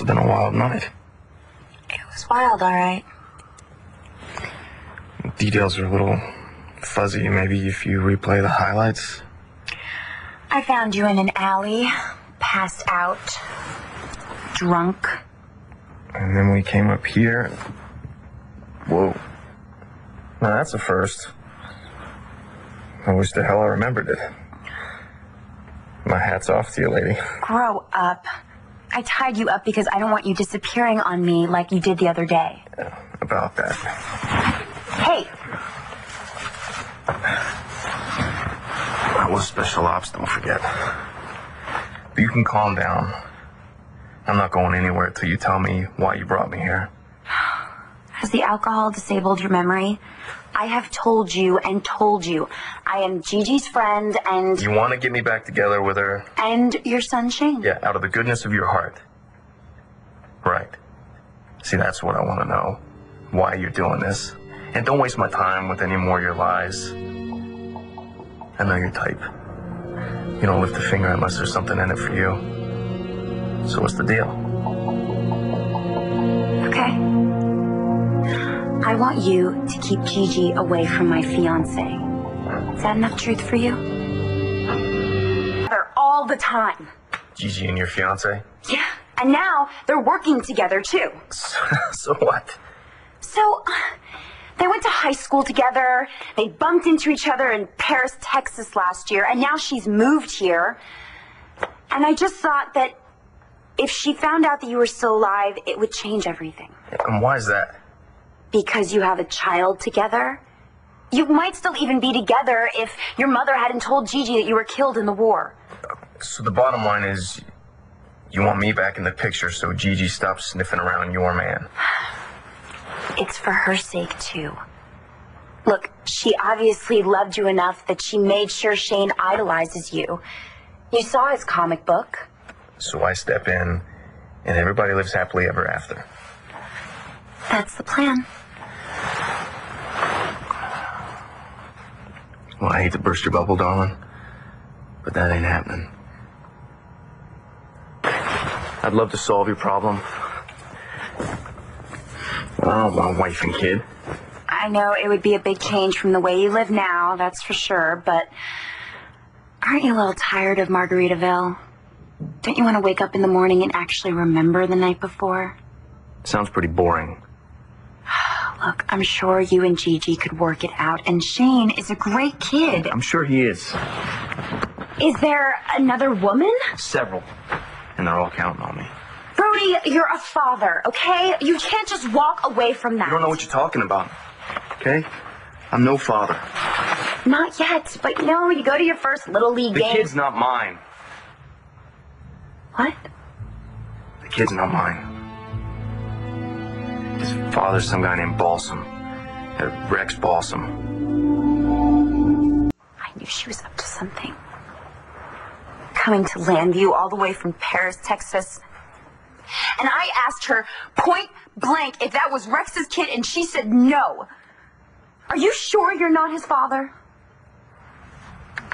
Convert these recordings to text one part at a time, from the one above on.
have been a wild night. It was wild, all right. Details are a little fuzzy. Maybe if you replay the highlights. I found you in an alley, passed out, drunk. And then we came up here. Whoa. Now that's a first. I wish the hell I remembered it. My hat's off to you, lady. Grow up. I tied you up because I don't want you disappearing on me like you did the other day. Yeah, about that. Hey. I was special ops, don't forget. But you can calm down. I'm not going anywhere till you tell me why you brought me here. Has the alcohol disabled your memory? I have told you and told you. I am Gigi's friend and... You want to get me back together with her? And your son Shane. Yeah, out of the goodness of your heart. Right. See, that's what I want to know. Why you're doing this. And don't waste my time with any more of your lies. I know your type. You don't lift a finger unless there's something in it for you. So what's the deal? Okay. I want you to keep Gigi away from my fiancé. Is that enough truth for you? They're all the time. Gigi and your fiancé? Yeah, and now they're working together too. So what? So, they went to high school together, they bumped into each other in Paris, Texas last year, and now she's moved here. And I just thought that if she found out that you were still alive, it would change everything. And why is that? Because you have a child together. You might still even be together if your mother hadn't told Gigi that you were killed in the war. So the bottom line is, you want me back in the picture so Gigi stops sniffing around your man. It's for her sake, too. Look, she obviously loved you enough that she made sure Shane idolizes you. You saw his comic book. So I step in, and everybody lives happily ever after. That's the plan. Well, I hate to burst your bubble, darling, but that ain't happening. I'd love to solve your problem. Well, I don't want a wife and kid. I know it would be a big change from the way you live now, that's for sure, but aren't you a little tired of Margaritaville? Don't you want to wake up in the morning and actually remember the night before? Sounds pretty boring. Look, I'm sure you and Gigi could work it out, and Shane is a great kid. I'm sure he is. Is there another woman? Several. And they're all counting on me. Brody, you're a father, okay? You can't just walk away from that. You don't know what you're talking about, okay? I'm no father. Not yet, but you know, you go to your first Little League game. The kid's not mine. What? The kid's not mine. His father's some guy named Balsam. Rex Balsam. I knew she was up to something. Coming to Landview all the way from Paris, Texas. And I asked her point blank if that was Rex's kid, and she said no. Are you sure you're not his father?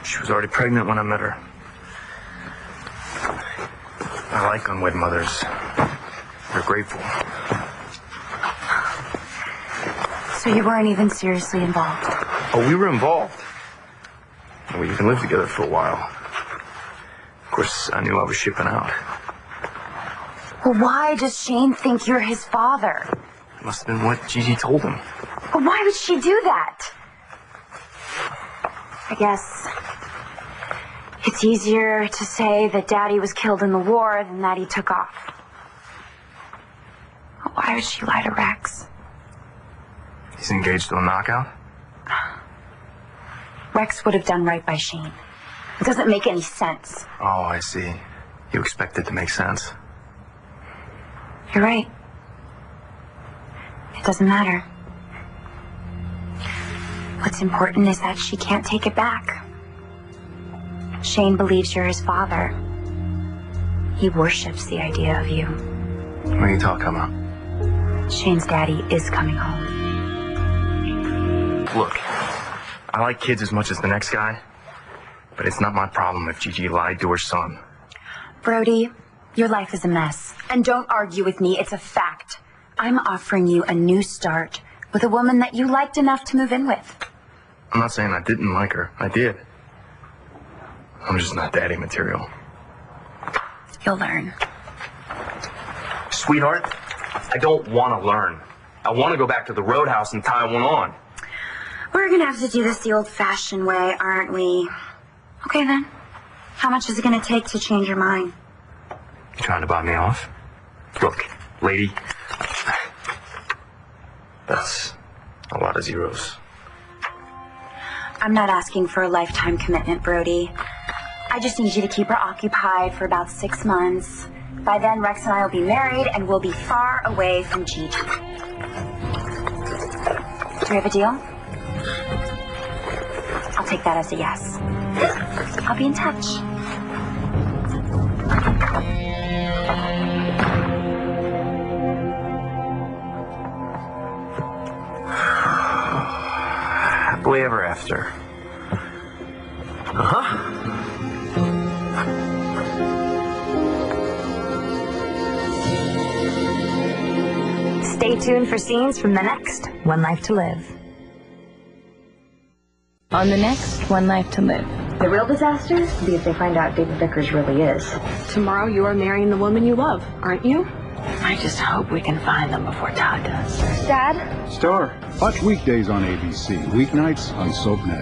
She was already pregnant when I met her. I like unwed mothers. They're grateful. So you weren't even seriously involved? Oh, we were involved. We even lived together for a while. Of course, I knew I was shipping out. Well, why does Shane think you're his father? It must have been what Gigi told him. But why would she do that? I guess it's easier to say that Daddy was killed in the war than that he took off. Why would she lie to Rex? He's engaged to a knockout? Rex would have done right by Shane. It doesn't make any sense. Oh, I see. You expect it to make sense. You're right. It doesn't matter. What's important is that she can't take it back. Shane believes you're his father. He worships the idea of you. What are you talking about? Shane's daddy is coming home. Look, I like kids as much as the next guy, but it's not my problem if Gigi lied to her son. Brody, your life is a mess. And don't argue with me, it's a fact. I'm offering you a new start with a woman that you liked enough to move in with. I'm not saying I didn't like her. I did. I'm just not daddy material. You'll learn. Sweetheart, I don't want to learn. I want to go back to the roadhouse and tie one on. We're gonna have to do this the old-fashioned way, aren't we? Okay, then. How much is it gonna take to change your mind? You trying to buy me off? Look, lady, that's a lot of zeros. I'm not asking for a lifetime commitment, Brody. I just need you to keep her occupied for about 6 months. By then, Rex and I will be married and we'll be far away from Gigi. Do we have a deal? I'll take that as a yes. I'll be in touch. Happily ever after. Stay tuned for scenes from the next One Life to Live. On the next One Life to Live. The real disaster will be if they find out David Vickers really is. Tomorrow you are marrying the woman you love, aren't you? I just hope we can find them before Todd does. Dad? Star. Watch weekdays on ABC, weeknights on SoapNet.